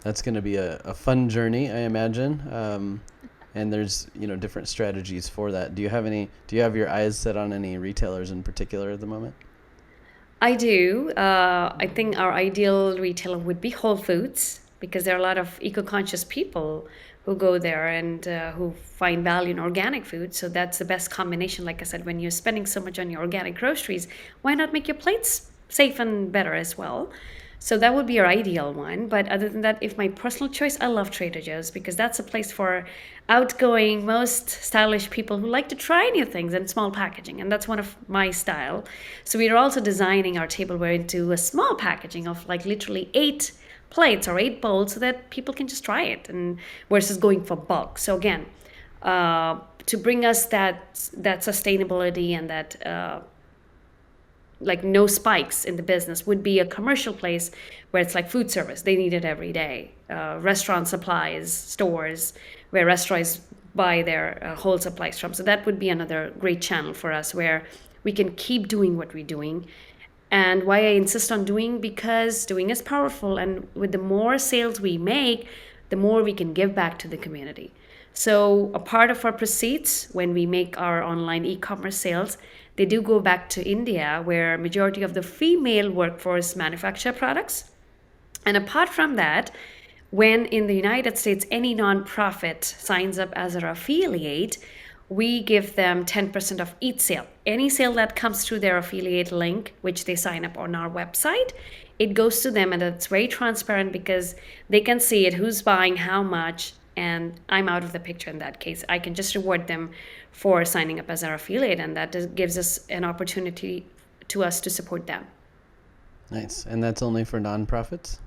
that's going to be a fun journey, I imagine. And there's different strategies for that. Do you have your eyes set on any retailers in particular at the moment? I do. I think our ideal retailer would be Whole Foods because there are a lot of eco-conscious people who go there and who find value in organic food. So that's the best combination. Like I said, when you're spending so much on your organic groceries, why not make your plates safe and better as well? So that would be our ideal one. But other than that, if my personal choice, I love Trader Joe's because that's a place for outgoing, most stylish people who like to try new things in small packaging. And that's one of my style. So we are also designing our tableware into a small packaging of literally 8 plates or 8 bowls so that people can just try it and versus going for bulk. So again, to bring us that sustainability and that no spikes in the business would be a commercial place where it's like food service. They need it every day. Restaurant supplies, stores where restaurants buy their whole supplies from. So that would be another great channel for us where we can keep doing what we're doing. And why I insist on doing, because doing is powerful. And with the more sales we make, the more we can give back to the community. So a part of our proceeds when we make our online e-commerce sales, they do go back to India, where majority of the female workforce manufacture products. And apart from that, when in the United States, any nonprofit signs up as our affiliate, we give them 10% of each sale. Any sale that comes through their affiliate link, which they sign up on our website, it goes to them, and it's very transparent because they can see it, who's buying, how much, and I'm out of the picture in that case. I can just reward them for signing up as our affiliate, and that gives us an opportunity to us to support them. Nice. And that's only for nonprofits?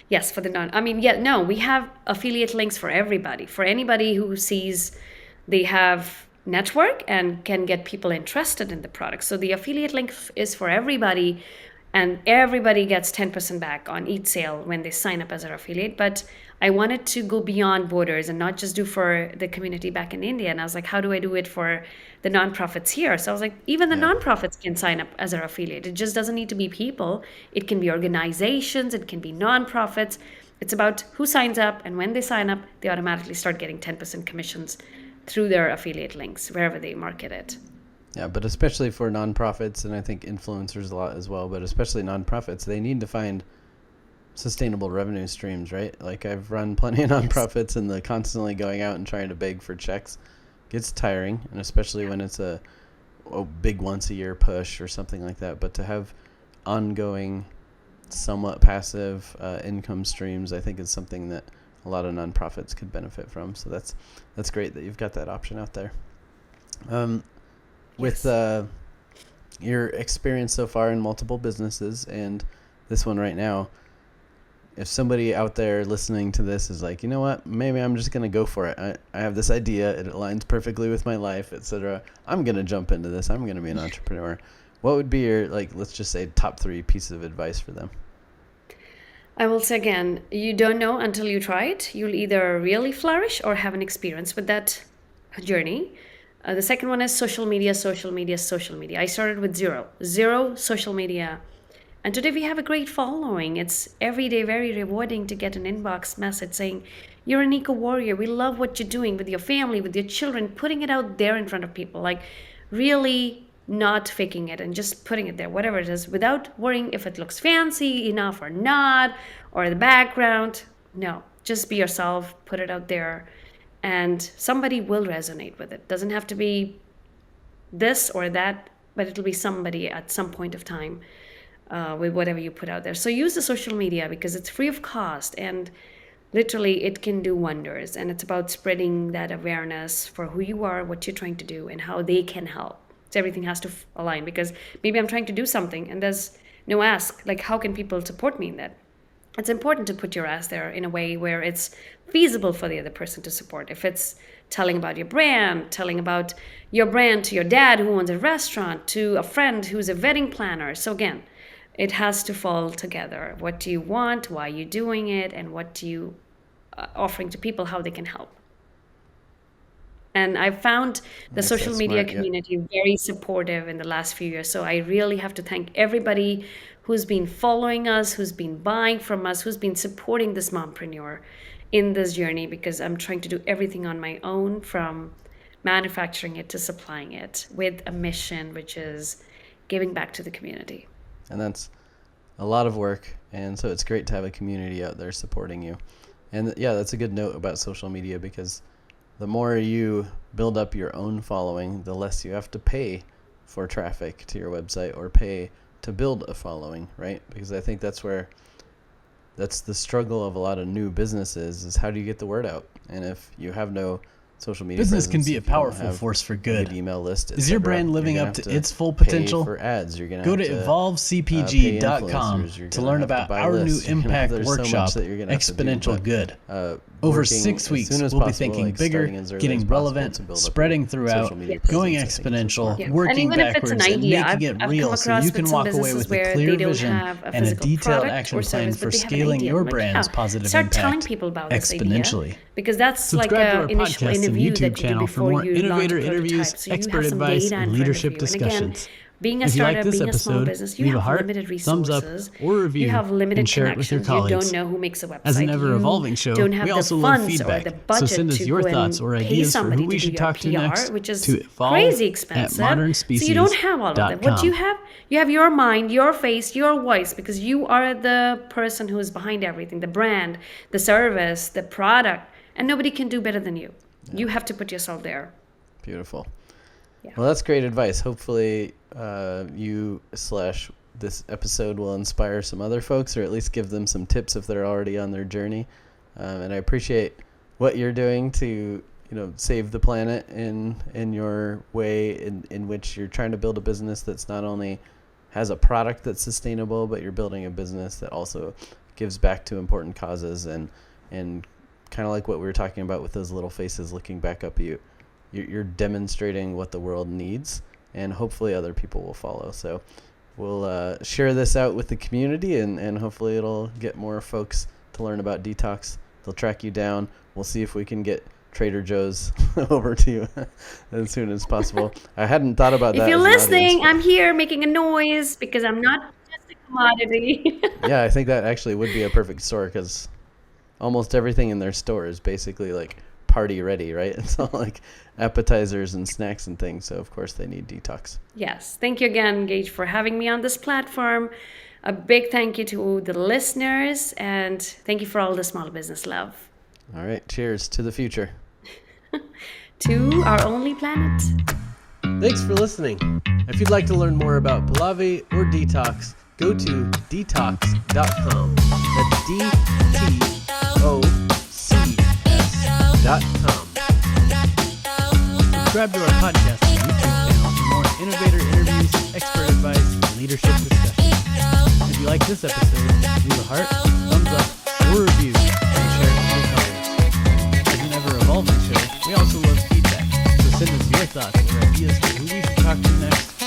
Yes, for the we have affiliate links for everybody. For anybody who sees they have network and can get people interested in the product. So the affiliate link is for everybody, and everybody gets 10% back on each sale when they sign up as an affiliate. But I wanted to go beyond borders and not just do for the community back in India. And I was like, how do I do it for the nonprofits here? So I was like, even the nonprofits can sign up as an affiliate. It just doesn't need to be people. It can be organizations. It can be nonprofits. It's about who signs up, and when they sign up, they automatically start getting 10% commissions through their affiliate links, wherever they market it. Yeah, but especially for nonprofits, and I think influencers a lot as well, but especially nonprofits, they need to find sustainable revenue streams, right? Like I've run plenty of nonprofits, and the constantly going out and trying to beg for checks gets tiring, and especially when it's a big once a year push or something like that, but to have ongoing, somewhat passive income streams, I think is something that a lot of nonprofits could benefit from. So that's great that you've got that option out there. With your experience so far in multiple businesses and this one right now, if somebody out there listening to this is like, you know what, maybe I'm just going to go for it. I have this idea. It aligns perfectly with my life, etc. I'm going to jump into this. I'm going to be an entrepreneur. What would be your, like, let's just say top 3 pieces of advice for them? I will say again, you don't know until you try it. You'll either really flourish or have an experience with that journey. The second one is social media. I started with zero social media. And today we have a great following. It's every day very rewarding to get an inbox message saying, you're an eco warrior. We love what you're doing with your family, with your children, putting it out there in front of people, like really not faking it and just putting it there, whatever it is, without worrying if it looks fancy enough or not, or the background. No, just be yourself, put it out there, and somebody will resonate with it. Doesn't have to be this or that, but it'll be somebody at some point of time. With whatever you put out there. So use the social media because it's free of cost and literally it can do wonders. And it's about spreading that awareness for who you are, what you're trying to do, and how they can help. So everything has to align because maybe I'm trying to do something and there's no ask, like how can people support me in that? It's important to put your ask there in a way where it's feasible for the other person to support. If it's telling about your brand, telling about your brand to your dad who owns a restaurant, to a friend who's a wedding planner. So again, it has to fall together. What do you want? Why are you doing it? And what do you offering to people? How they can help? And I've found the social media community very supportive in the last few years. So I really have to thank everybody who's been following us, who's been buying from us, who's been supporting this mompreneur in this journey, because I'm trying to do everything on my own, from manufacturing it to supplying it with a mission, which is giving back to the community. And that's a lot of work. And so it's great to have a community out there supporting you. And yeah, that's a good note about social media, because the more you build up your own following, the less you have to pay for traffic to your website or pay to build a following, right? Because I think that's the struggle of a lot of new businesses, is how do you get the word out? And if you have no social media business presence, can be a powerful force for good. Email list, is your brand living up to its full pay potential? for ads. You're gonna go to have evolvecpg.com to learn about our new impact workshop, Exponential Good. Over 6 weeks, we'll be thinking bigger, getting relevant, spreading throughout, going exponential, working backwards, and making it real, so you can walk away with a clear vision and a detailed action plan for scaling your brand's positive impact exponentially. Because that's subscribe like to our initial podcast and interview YouTube that you do channel for before more you launch a innovator prototype. interviews, So you expert have some advice, data in and front of leadership you. And again, discussions. being a If you like startup, this being a small episode, business, you leave a have heart, limited thumbs resources. up, or review, You have limited and share it with your connections. You colleagues. don't know who makes a website. As an You ever-evolving show, don't have we the also love funds feedback, or the budget so send us to your go thoughts and or pay ideas for somebody who we to should do talk to your next PR, which is to crazy expensive. So you don't have all of that. What you have your mind, your face, your voice, because you are the person who is behind everything, the brand, the service, the product, and nobody can do better than you. You have to put yourself there. Beautiful. Yeah. Well, that's great advice. Hopefully this episode will inspire some other folks, or at least give them some tips if they're already on their journey. And I appreciate what you're doing to, save the planet in your way in which you're trying to build a business that's not only has a product that's sustainable, but you're building a business that also gives back to important causes, and kind of like what we were talking about with those little faces looking back up at you. You're demonstrating what the world needs, and hopefully other people will follow. So we'll share this out with the community, and hopefully it'll get more folks to learn about Dtocs. They'll track you down. We'll see if we can get Trader Joe's over to you as soon as possible. I hadn't thought about that. If you're listening, I'm here making a noise because I'm not just a commodity. Yeah, I think that actually would be a perfect store, because almost everything in their store is basically like party ready, right? It's all like appetizers and snacks and things. So of course they need Dtocs. Yes. Thank you again, Gage, for having me on this platform. A big thank you to the listeners, and thank you for all the small business love. All right. Cheers to the future. To our only planet. Thanks for listening. If you'd like to learn more about Pallavi or Dtocs, go to dtocs.com. That's DTOCS.com. Subscribe to our podcast on YouTube channel for more innovator interviews, expert advice, and leadership discussions. If you like this episode, leave a heart, thumbs up, or review, and share it with others. As an ever-evolving show, we also love feedback, so send us your thoughts or ideas for who we should talk to next